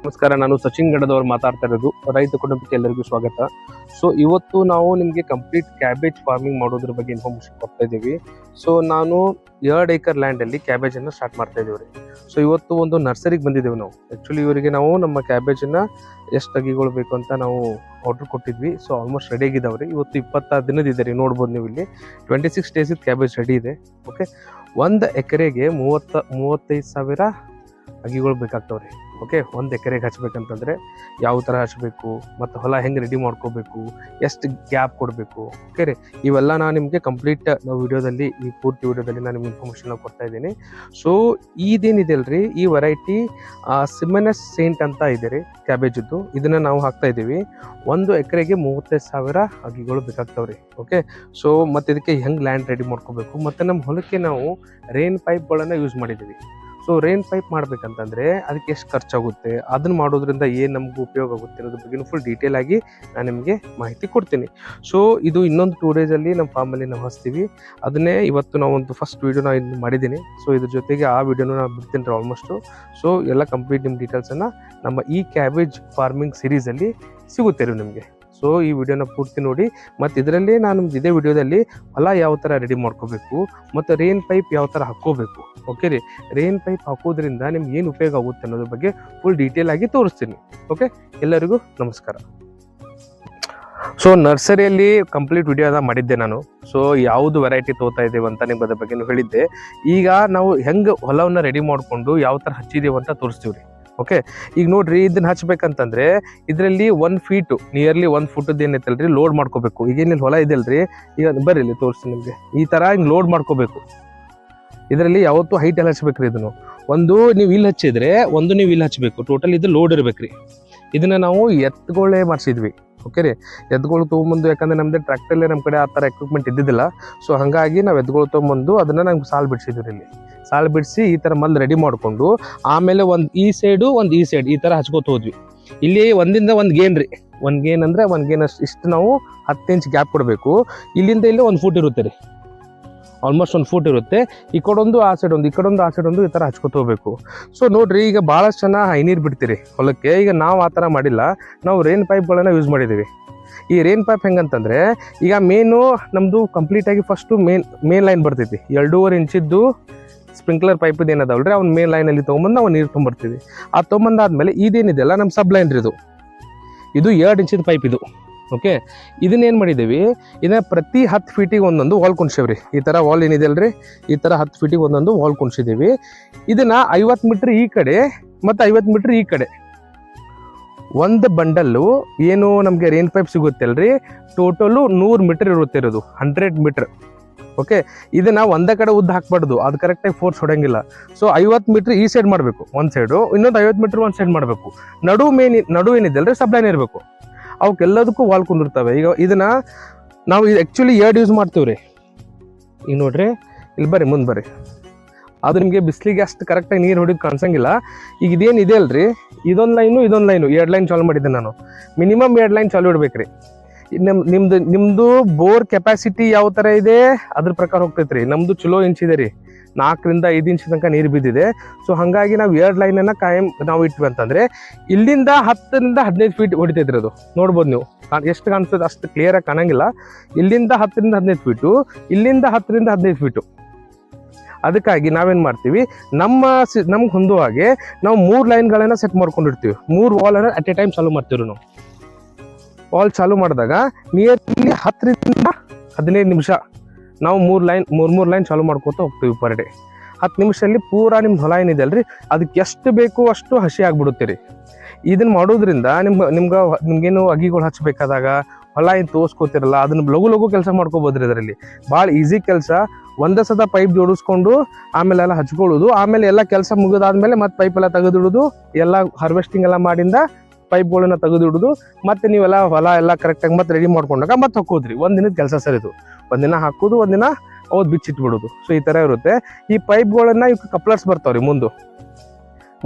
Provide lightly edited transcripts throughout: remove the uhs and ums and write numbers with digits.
ನಮಸ್ಕಾರ, ನಾನು ಸಚಿನ್ ಗಡದವ್ರು ಮಾತಾಡ್ತಾ ಇರೋದು. ರೈತ ಕುಟುಂಬಕ್ಕೆ ಎಲ್ಲರಿಗೂ ಸ್ವಾಗತ. ಸೊ ಇವತ್ತು ನಾವು ನಿಮಗೆ ಕಂಪ್ಲೀಟ್ ಕ್ಯಾಬೇಜ್ ಫಾರ್ಮಿಂಗ್ ಮಾಡೋದ್ರ ಬಗ್ಗೆ ಇನ್ಫಾರ್ಮೇಶನ್ ಕೊಡ್ತಾ ಇದ್ದೀವಿ. ಸೊ ನಾನು 2 acre ಲ್ಯಾಂಡಲ್ಲಿ ಕ್ಯಾಬೇಜನ್ನು ಸ್ಟಾರ್ಟ್ ಮಾಡ್ತಾ ಇದ್ದೀವಿ ರೀ. ಸೊ ಇವತ್ತು ಒಂದು ನರ್ಸರಿಗೆ ಬಂದಿದ್ದೇವೆ ನಾವು. ಆ್ಯಕ್ಚುಲಿ ಇವರಿಗೆ ನಾವು ನಮ್ಮ ಕ್ಯಾಬೇಜನ್ನು ಎಷ್ಟು ಅಗಿಗಳು ಬೇಕು ಅಂತ ನಾವು ಆರ್ಡ್ರ್ ಕೊಟ್ಟಿದ್ವಿ. ಸೊ ಆಲ್ಮೋಸ್ಟ್ ರೆಡಿ ಆಗಿದ್ದಾವೆ ರೀ. ಇವತ್ತು 26 ದಿನದಿದೆ ರೀ. ನೋಡ್ಬೋದು ನೀವು ಇಲ್ಲಿ 26 ಡೇಸಿದ ಕ್ಯಾಬೇಜ್ ರೆಡಿ ಇದೆ. ಓಕೆ, 1 ಎಕರೆಗೆ 35,000 ಅಗಿಗಳು ಬೇಕಾಗ್ತಾವೆ ರೀ. ಓಕೆ, 1 ಎಕರೆಗೆ ಹಚ್ಬೇಕಂತಂದರೆ ಯಾವ ಥರ ಹಚ್ಚಬೇಕು ಮತ್ತು ಹೊಲ ಹೆಂಗೆ ರೆಡಿ ಮಾಡ್ಕೋಬೇಕು, ಎಷ್ಟು ಗ್ಯಾಪ್ ಕೊಡಬೇಕು, ಓಕೆ ರೀ, ಇವೆಲ್ಲ ನಾನು ನಿಮಗೆ ಕಂಪ್ಲೀಟ್ ವಿಡಿಯೋದಲ್ಲಿ, ಈ ಪೂರ್ತಿ ವಿಡಿಯೋದಲ್ಲಿ ನಾನು ನಿಮ್ಗೆ ಇನ್ಫಾರ್ಮೇಷನ್ ಕೊಡ್ತಾ ಇದ್ದೀನಿ. ಸೊ ಇದೇನಿದೆ ಅಲ್ರಿ, ಈ ವೆರೈಟಿ ಸಿಮೆನಸ್ ಸೇಂಟ್ ಅಂತ ಇದೆ ರೀ ಕ್ಯಾಬೇಜದ್ದು. ಇದನ್ನು ನಾವು ಹಾಕ್ತಾ ಇದ್ದೀವಿ. 1 ಎಕರೆಗೆ 35,000 ಅಗಿಗಳು ಬೇಕಾಗ್ತಾವೆ ರೀ. ಓಕೆ, ಸೊ ಮತ್ತು ಇದಕ್ಕೆ ಹೆಂಗೆ ಲ್ಯಾಂಡ್ ರೆಡಿ ಮಾಡ್ಕೋಬೇಕು, ಮತ್ತು ನಮ್ಮ ಹೊಲಕ್ಕೆ ನಾವು ರೇನ್ ಪೈಪ್ಗಳನ್ನು ಯೂಸ್ ಮಾಡಿದ್ದೀವಿ. ಸೊ ರೇನ್ ಪೈಪ್ ಮಾಡ್ಬೇಕಂತಂದರೆ ಅದಕ್ಕೆ ಎಷ್ಟು ಖರ್ಚಾಗುತ್ತೆ, ಅದನ್ನು ಮಾಡೋದ್ರಿಂದ ಏನು ನಮ್ಗೆ ಉಪಯೋಗ ಆಗುತ್ತೆ ಅನ್ನೋದ್ರ ಬಗ್ಗೆ ಫುಲ್ ಡೀಟೇಲ್ ಆಗಿ ನಾನು ನಿಮಗೆ ಮಾಹಿತಿ ಕೊಡ್ತೀನಿ. ಸೊ ಇದು ಇನ್ನೊಂದು 2 ಡೇಸಲ್ಲಿ ನಮ್ಮ ಫಾರ್ಮಲ್ಲಿ ನಾವು ಹಚ್ತೀವಿ. ಅದನ್ನೇ ಇವತ್ತು ನಾವು ಒಂದು ಫಸ್ಟ್ ವೀಡಿಯೋ ನಾನು ಇದು ಮಾಡಿದ್ದೀನಿ. ಸೊ ಇದ್ರ ಜೊತೆಗೆ ಆ ವಿಡಿಯೋನು ನಾನು ಬಿಡ್ತೀನಿ ರೀ ಆಲ್ಮೋಸ್ಟು. ಸೊ ಎಲ್ಲ ಕಂಪ್ಲೀಟ್ ನಿಮ್ಮ ಡೀಟೇಲ್ಸನ್ನು ನಮ್ಮ ಈ ಕ್ಯಾಬೇಜ್ ಫಾರ್ಮಿಂಗ್ ಸೀರೀಸಲ್ಲಿ ಸಿಗುತ್ತೆ ರೀ ನಿಮಗೆ. ಸೊ ಈ ವಿಡಿಯೋನ ಪೂರ್ತಿ ನೋಡಿ. ಮತ್ತು ಇದರಲ್ಲಿ ನಾನು ಇದೇ ವಿಡಿಯೋದಲ್ಲಿ ಹೊಲ ಯಾವ ಥರ ರೆಡಿ ಮಾಡ್ಕೋಬೇಕು ಮತ್ತು ರೇನ್ ಪೈಪ್ ಯಾವ ಥರ ಹಾಕ್ಕೋಬೇಕು, ಓಕೆ ರೀ, ರೇನ್ ಪೈಪ್ ಹಾಕೋದ್ರಿಂದ ನಿಮ್ಗೆ ಏನು ಉಪಯೋಗ ಆಗುತ್ತೆ ಅನ್ನೋದ್ರ ಬಗ್ಗೆ ಫುಲ್ ಡೀಟೇಲ್ ಆಗಿ ತೋರಿಸ್ತೀನಿ. ಓಕೆ, ಎಲ್ಲರಿಗೂ ನಮಸ್ಕಾರ. ಸೊ ನರ್ಸರಿಯಲ್ಲಿ ಕಂಪ್ಲೀಟ್ ವಿಡಿಯೋ ಮಾಡಿದ್ದೆ ನಾನು. ಸೊ ಯಾವುದು ವೆರೈಟಿ ತೋತಾ ಇದ್ದೇವೆ ಅಂತ ನಿಮ್ಗೆ ಅದ್ರ ಬಗ್ಗೆ ಹೇಳಿದ್ದೆ. ಈಗ ನಾವು ಹೆಂಗೆ ಹೊಲವನ್ನು ರೆಡಿ ಮಾಡಿಕೊಂಡು ಯಾವ ಥರ ಹಚ್ಚಿದ್ದೇವೆ ಅಂತ ತೋರಿಸ್ತೀವಿ ರೀ. ಓಕೆ, ಈಗ ನೋಡ್ರಿ, ಇದನ್ನ ಹಚ್ಬೇಕಂತಂದ್ರೆ ಇದರಲ್ಲಿ 1 ಫೀಟು ನಿಯರ್ಲಿ 1 ಫುಟದ್ದು ಏನೈತಲ್ರಿ ಲೋಡ್ ಮಾಡ್ಕೋಬೇಕು. ಈಗ ಏನಿಲ್ಲ ಹೊಲ ಇದೆ ಅಲ್ರಿ, ಈಗ ಬರ್ರಿ ಇಲ್ಲಿ ತೋರಿಸ್ತೀನಿ ನಿಮಗೆ. ಈ ಥರ ಹಿಂಗೆ ಲೋಡ್ ಮಾಡ್ಕೋಬೇಕು. ಇದರಲ್ಲಿ ಯಾವತ್ತೂ ಹೈಟ್ ಎಲ್ಲ ಹಚ್ಬೇಕ್ರಿ. ಇದನ್ನು ಒಂದು ನೀವು ಇಲ್ಲಿ ಹಚ್ಚಿದ್ರೆ, ಒಂದು ನೀವು ಇಲ್ಲಿ ಹಚ್ಚಬೇಕು. ಟೋಟಲ್ ಇದು ಲೋಡ್ ಇರ್ಬೇಕ್ರಿ. ಇದನ್ನ ನಾವು ಎತ್ತುಗಳೇ ಮಾಡಿಸಿದ್ವಿ. ಓಕೆ ರೀ, ಎತ್ತುಗಳು ತೊಗೊಂಬಂದು, ಯಾಕಂದ್ರೆ ನಮ್ದು ಟ್ರ್ಯಾಕ್ಟರ್ಲೇ ನಮ್ಮ ಕಡೆ ಆ ಥರ ಎಕ್ವಿಪ್ಮೆಂಟ್ ಇದ್ದಿದ್ದಿಲ್ಲ. ಸೊ ಹಾಗಾಗಿ ನಾವು ಎತ್ತುಗಳು ತೊಗೊಂಬಂದು ಅದನ್ನು ನಮ್ಗೆ ಸಾಲು ಬಿಡಿಸಿದ್ವಿ. ಇಲ್ಲಿ ಸಾಲು ಬಿಡಿಸಿ ಈ ಥರ ಮೊದಲು ರೆಡಿ ಮಾಡಿಕೊಂಡು ಆಮೇಲೆ ಒಂದು ಈ ಸೈಡು ಒಂದು ಈ ಸೈಡ್ ಈ ಥರ ಹಚ್ಕೋತ ಹೋದ್ವಿ. ಇಲ್ಲಿ ಒಂದಿಂದ ಒಂದು ಗೇನ್ ರೀ. ಒಂದು ಗೇನ್ ಅಂದರೆ ಒಂದು ಗೇನ್ ಇಷ್ಟು ನಾವು 10 ಇಂಚ್ ಗ್ಯಾಪ್ ಕೊಡಬೇಕು. ಇಲ್ಲಿಂದ ಇಲ್ಲಿ 1 ಫೂಟ್ ಇರುತ್ತೆ ರೀ. ಆಲ್ಮೋಸ್ಟ್ 1 ಫೂಟ್ ಇರುತ್ತೆ. ಈ ಕಡೊಂದು ಆ ಸೈಡ್ ಒಂದು, ಈ ಕಡೊಂದು ಆ ಸೈಡ್ ಒಂದು, ಈ ಥರ ಹಚ್ಕೊತ ಹೋಗ್ಬೇಕು. ಸೊ ನೋಡ್ರಿ, ಈಗ ಭಾಳಷ್ಟು ಜನ ಹೈ ನೀರು ಬಿಡ್ತೀರಿ ಹೊಲಕ್ಕೆ. ಈಗ ನಾವು ಆ ಥರ ಮಾಡಿಲ್ಲ, ನಾವು ರೇನ್ ಪೈಪ್ಗಳನ್ನು ಯೂಸ್ ಮಾಡಿದ್ದೀವಿ. ಈ ರೇನ್ ಪೈಪ್ ಹೆಂಗಂತಂದರೆ, ಈಗ ಮೇನು ನಮ್ಮದು ಕಂಪ್ಲೀಟಾಗಿ ಫಸ್ಟು ಮೇನ್ ಲೈನ್ ಬರ್ತೈತಿ. 2.5 ಇಂಚಿದ್ದು ಸ್ಪ್ರಿಂಕ್ಲರ್ ಪೈಪದ್ದು ಏನದಾವಲ್ರಿ, ಅವ್ನು ಮೇನ್ ಲೈನಲ್ಲಿ ತೊಗೊಂಬಂದು ನಾವು ನೀರು ತೊಗೊಂಬರ್ತೀವಿ. ಆ ತೊಗೊಂಬಂದಾದ್ಮೇಲೆ ಇದೇನಿದೆಯಲ್ಲ ನಮ್ಮ ಸಬ್ ಲೈನ್ ರೀ. ಇದು 2 ಇಂಚಿನ ಪೈಪ್ ಇದು. ಓಕೆ, ಇದನ್ನೇನು ಮಾಡಿದ್ದೀವಿ, ಇದನ್ನ ಪ್ರತಿ 10 ಫೀಟಿಗೆ ಒಂದೊಂದು ವಾಲ್ ಕುಣ್ಸೇವ್ರಿ. ಈ ಥರ ವಾಲ್ ಏನಿದೆ ಅಲ್ರಿ, ಈ ಥರ 10 ಫೀಟಿಗೆ ಒಂದೊಂದು ವಾಲ್ ಕುಣ್ಸಿದ್ದೀವಿ. ಇದನ್ನು 50 ಮೀಟ್ರ್ ಈ ಕಡೆ ಮತ್ತು 50 ಮೀಟ್ರ್ ಈ ಕಡೆ. ಒಂದು ಬಂಡಲ್ಲು ಏನು ನಮಗೆ ರೇನ್ ಪೈಪ್ ಸಿಗುತ್ತೆ ಅಲ್ರಿ, ಟೋಟಲು 100 ಮೀಟ್ರ್ ಇರುತ್ತೆ ಇರೋದು, 100 ಮೀಟ್ರ್. ಓಕೆ, ಇದನ್ನು ಒಂದೇ ಕಡೆ ಉದ್ದ ಹಾಕ್ಬಾರ್ದು, ಅದು ಕರೆಕ್ಟಾಗಿ ಫೋರ್ಸ್ ಹೊಡಂಗಿಲ್ಲ. ಸೊ 50 ಮೀಟ್ರ್ ಈ ಸೈಡ್ ಮಾಡಬೇಕು ಒಂದು ಸೈಡು, ಇನ್ನೊಂದು 50 ಮೀಟ್ರ್ ಒಂದು ಸೈಡ್ ಮಾಡಬೇಕು. ನಡು ಏನಿದೆ ಅಲ್ರಿ, ಸಬ್ಲೈನ್ ಇರಬೇಕು. ಅವಕ್ಕೆಲ್ಲದಕ್ಕೂ ವಾಲ್ ಕುಂದಿರ್ತವೆ. ಈಗ ಇದನ್ನು ನಾವು ಆ್ಯಕ್ಚುಲಿ 2 ಯೂಸ್ ಮಾಡ್ತೀವಿ ರೀ. ಈಗ ನೋಡ್ರಿ, ಇಲ್ಲಿ ಬರ್ರಿ, ಮುಂದೆ ಬರ್ರಿ. ಅದು ನಿಮಗೆ ಬಿಸಿಲಿಗೆ ಅಷ್ಟು ಕರೆಕ್ಟಾಗಿ ನೀರು ಹೊಡಿದು ಕಾಣಿಸಂಗಿಲ್ಲ. ಈಗ ಇದೇನಿದೆ ಅಲ್ರಿ, ಇದೊಂದು ಲೈನು 2 ಲೈನ್ ಚಾಲು ಮಾಡಿದ್ದೆ ನಾನು. ಮಿನಿಮಮ್ 2 ಲೈನ್ ಚಾಲು ಇಡಬೇಕ್ರಿ. ನಿಮ್ಮದು ಬೋರ್ ಕೆಪಾಸಿಟಿ ಯಾವ ಥರ ಇದೆ ಅದ್ರ ಪ್ರಕಾರ ಹೋಗ್ತೈತೆ ರೀ. ನಮ್ಮದು ಚಲೋ ಇಂಚಿದೆ ರೀ, 4 ರಿಂದ 5 ಇಂಚ್ ತನಕ ನೀರು ಬಿದ್ದಿದೆ. ಸೊ ಹಾಗಾಗಿ ನಾವು 2 ಲೈನನ್ನು ಕಾಯಂ ನಾವು ಇಟ್ವಿ ಅಂತಂದರೆ ಇಲ್ಲಿಂದ 10 ರಿಂದ 15 ಫೀಟ್ ಹೊಡಿತೈತ್ರಿ. ಅದು ನೋಡ್ಬೋದು ನೀವು, ಎಷ್ಟು ಕಾಣಿಸ್ತದೆ ಅಷ್ಟು ಕ್ಲಿಯರಾಗಿ ಕಾಣಂಗಿಲ್ಲ. ಇಲ್ಲಿಂದ 10 ರಿಂದ 15 ಫೀಟು, ಇಲ್ಲಿಂದ 10 ರಿಂದ 15 ಫೀಟು. ಅದಕ್ಕಾಗಿ ನಾವೇನು ಮಾಡ್ತೀವಿ, ನಮ್ಗೆ ಹೊಂದುವ ಹಾಗೆ ನಾವು 3 ಲೈನ್ಗಳನ್ನು ಸೆಟ್ ಮಾಡ್ಕೊಂಡಿರ್ತೀವಿ. 3 ವಾಲನ್ನು ಅಟ್ ಎ ಟೈಮ್ ಚಾಲೂ ಮಾಡ್ತೀವಿ ನಾವು. ವಾಲ್ ಚಾಲೂ ಮಾಡಿದಾಗ ನಿಯರ್ಲಿ 10 ರಿಂದ 15 ನಿಮಿಷ ನಾವು 3 ಲೈನ್ ಚಾಲೂ ಮಾಡ್ಕೋತ ಹೋಗ್ತೀವಿ ಪರ್ ಡೇ. 10 ನಿಮಿಷದಲ್ಲಿ ಪೂರಾ ನಿಮ್ಮ ಹೊಲ ಏನಿದೆ ಅಲ್ರಿ, ಅದಕ್ಕೆ ಎಷ್ಟು ಬೇಕು ಅಷ್ಟು ಹಸಿ ಆಗಿಬಿಡುತ್ತೀರಿ. ಇದನ್ನು ಮಾಡೋದ್ರಿಂದ ನಿಮ್ಗೇನು ಅಗಿಗಳು ಹಚ್ಚಬೇಕಾದಾಗ ಹೊಲ ಏನು ತೋರಿಸ್ಕೋತಿರಲ್ಲ, ಅದನ್ನು ಲಘು ಕೆಲಸ ಮಾಡ್ಕೋಬೋದ್ರಿ. ಇದರಲ್ಲಿ ಭಾಳ ಈಸಿ ಕೆಲಸ. ಒಂದೇ ಸದ ಪೈಪ್ ಜೋಡಿಸ್ಕೊಂಡು ಆಮೇಲೆ ಎಲ್ಲ ಹಚ್ಕೊಳ್ಳೋದು, ಆಮೇಲೆ ಎಲ್ಲ ಕೆಲಸ ಮುಗಿದಾದ್ಮೇಲೆ ಮತ್ತೆ ಪೈಪ್ ಎಲ್ಲ ತೆಗೆದಿಡೋದು, ಎಲ್ಲ ಹಾರ್ವೆಸ್ಟಿಂಗ್ ಎಲ್ಲ ಮಾಡಿಂದ ಪೈಪ್ಗಳನ್ನ ತೆಗೆದಿಡೋದು, ಮತ್ತೆ ನೀವೆಲ್ಲ ಹೊಲ ಎಲ್ಲ ಕರೆಕ್ಟಾಗಿ ಮತ್ತೆ ರೆಡಿ ಮಾಡ್ಕೊಂಡಾಗ ಮತ್ತೆ ಹಾಕೋದ್ರಿ. 1 ದಿನದ ಕೆಲಸ ಸರ್ ಇದು. 1 ದಿನ ಹಾಕೋದು, 1 ದಿನ ಅವ್ರು ಬಿಚ್ಚಿಟ್ಬಿಡೋದು. ಸೊ ಈ ಥರ ಇರುತ್ತೆ. ಈ ಪೈಪ್ಗಳನ್ನ ಇವಕ್ಕೆ ಕಪ್ಲರ್ಸ್ ಬರ್ತಾವ್ರಿ.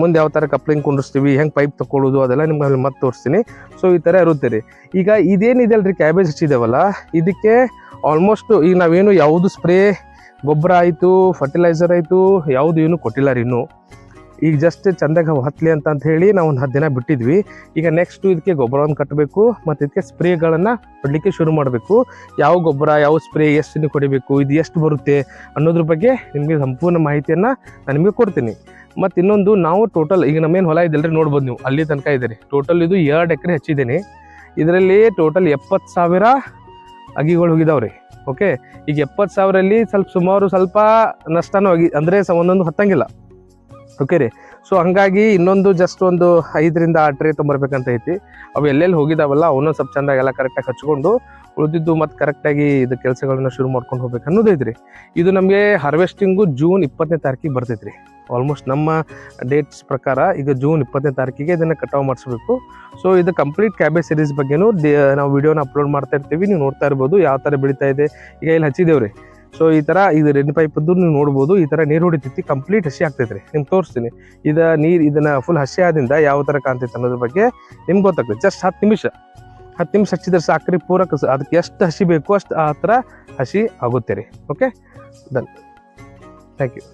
ಮುಂದೆ ಯಾವ ಥರ ಕಪ್ಲಿಂಗ್ ಕುಂಡಿಸ್ತೀವಿ, ಹೆಂಗೆ ಪೈಪ್ ತಗೊಳ್ಳೋದು, ಅದೆಲ್ಲ ನಿಮ್ಗೆ ಅಲ್ಲಿ ಮತ್ತೆ ತೋರಿಸ್ತೀನಿ. ಸೊ ಈ ಥರ ಇರುತ್ತೆ ರೀ. ಈಗ ಇದೇನಿದೆ ಅಲ್ರಿ ಕ್ಯಾಬೇಜ್ ಹಚ್ಚಿದ್ದೇವಲ್ಲ, ಇದಕ್ಕೆ ಆಲ್ಮೋಸ್ಟ್ ಈಗ ನಾವೇನು ಯಾವುದು ಸ್ಪ್ರೇ ಗೊಬ್ಬರ ಆಯಿತು, ಫರ್ಟಿಲೈಸರ್ ಆಯಿತು, ಯಾವುದು ಏನು ಕೊಟ್ಟಿಲ್ಲ ರೀ ಇನ್ನೂ. ಈಗ ಜಸ್ಟ್ ಚಂದಾಗ ಹತ್ತಲಿ ಅಂತ ಹೇಳಿ ನಾವು ಒಂದು 10 ದಿನ ಬಿಟ್ಟಿದ್ವಿ. ಈಗ ನೆಕ್ಸ್ಟ್ ಇದಕ್ಕೆ ಗೊಬ್ಬರವನ್ನು ಕಟ್ಟಬೇಕು ಮತ್ತು ಇದಕ್ಕೆ ಸ್ಪ್ರೇಗಳನ್ನು ಕೊಡಲಿಕ್ಕೆ ಶುರು ಮಾಡಬೇಕು. ಯಾವ ಗೊಬ್ಬರ, ಯಾವ ಸ್ಪ್ರೇ, ಎಷ್ಟು ದಿನ ಕೊಡಬೇಕು, ಇದು ಎಷ್ಟು ಬರುತ್ತೆ ಅನ್ನೋದ್ರ ಬಗ್ಗೆ ನಿಮಗೆ ಸಂಪೂರ್ಣ ಮಾಹಿತಿಯನ್ನು ನಾನು ನಿಮಗೆ ಕೊಡ್ತೀನಿ. ಮತ್ತು ಇನ್ನೊಂದು, ನಾವು ಟೋಟಲ್ ಈಗ ನಮ್ಮೇನು ಹೊಲ ಇದೆಲ್ಲರಿ ನೋಡ್ಬೋದು ನೀವು, ಅಲ್ಲಿ ತನಕ ಇದ್ದೀರಿ. ಟೋಟಲ್ ಇದು 2 ಎಕರೆ ಹಚ್ಚಿದ್ದೀನಿ. ಇದರಲ್ಲಿ ಟೋಟಲ್ 70,000 ಅಗಿಗಳು ಹೋಗಿದಾವ್ರಿ. ಓಕೆ, ಈಗ 70,000ರಲ್ಲಿ ಸ್ವಲ್ಪ ನಷ್ಟನೂ ಅಂದರೆ ಒಂದೊಂದು ಹತ್ತಂಗಿಲ್ಲ. ಓಕೆ ರೀ. ಸೊ ಹಂಗಾಗಿ ಇನ್ನೊಂದು ಜಸ್ಟ್ ಒಂದು 5ರಿಂದ 6 ಟ್ರೇ ತೊಂಬರ್ಬೇಕಂತ ಐತಿ. ಅವು ಎಲ್ಲೆಲ್ಲಿ ಹೋಗಿದಾವಲ್ಲ ಅವನ್ನೂ ಸ್ವಲ್ಪ ಚೆಂದಾಗೆಲ್ಲ ಕರೆಕ್ಟಾಗಿ ಹಚ್ಕೊಂಡು ಉಳಿದಿದ್ದು ಮತ್ತು ಕರೆಕ್ಟಾಗಿ ಇದು ಕೆಲಸಗಳನ್ನ ಶುರು ಮಾಡ್ಕೊಂಡು ಹೋಗ್ಬೇಕು ಅನ್ನೋದೈತ್ರಿ. ಇದು ನಮಗೆ ಹಾರ್ವೆಸ್ಟಿಂಗು ಜೂನ್ 20ನೇ ತಾರೀಕಿಗೆ ಬರ್ತೈತ್ರಿ. ಆಲ್ಮೋಸ್ಟ್ ನಮ್ಮ ಡೇಟ್ಸ್ ಪ್ರಕಾರ ಈಗ ಜೂನ್ 20ನೇ ತಾರೀಕಿಗೆ ಇದನ್ನು ಕಟಾವು ಮಾಡಿಸ್ಬೇಕು. ಸೊ ಇದು ಕಂಪ್ಲೀಟ್ ಕ್ಯಾಬೇಜ್ ಸೀರೀಸ್ ಬಗ್ಗೆನೂ ನಾವು ವಿಡಿಯೋನ ಅಪ್ಲೋಡ್ ಮಾಡ್ತಾ ಇರ್ತೀವಿ. ನೀವು ನೋಡ್ತಾ ಇರ್ಬೋದು ಯಾವ ಥರ ಬೆಳೀತಾ ಇದೆ. ಈಗ ಇಲ್ಲಿ ಹಚ್ಚಿದೇವ್ರಿ. ಸೊ ಈ ಥರ ಇದು ರೆಡ್ ಪೈಪದ್ದು ನೀವು ನೋಡ್ಬೋದು. ಈ ಥರ ನೀರು ಹೊಡಿತೈತಿ, ಕಂಪ್ಲೀಟ್ ಹಸಿ ಆಗ್ತೈತೆ ರೀ. ನಿಮ್ಗೆ ತೋರಿಸ್ತೀನಿ. ಇದನ್ನು ಫುಲ್ ಹಸಿ ಆದಿಂದ ಯಾವ ಥರ ಕಾಣ್ತೈತೆ ಅನ್ನೋದ್ರ ಬಗ್ಗೆ ನಿಮ್ಗೆ ಗೊತ್ತಾಗ್ತದೆ. ಜಸ್ಟ್ 10 ನಿಮಿಷ ಹಚ್ಚಿದ್ರೆ ಸಾಕ್ರಿ. ಪೂರಕ ಅದಕ್ಕೆ ಎಷ್ಟು ಹಸಿ ಬೇಕು ಅಷ್ಟು ಆ ಥರ ಹಸಿ ಆಗುತ್ತೆ ರೀ. Okay, done. Thank you.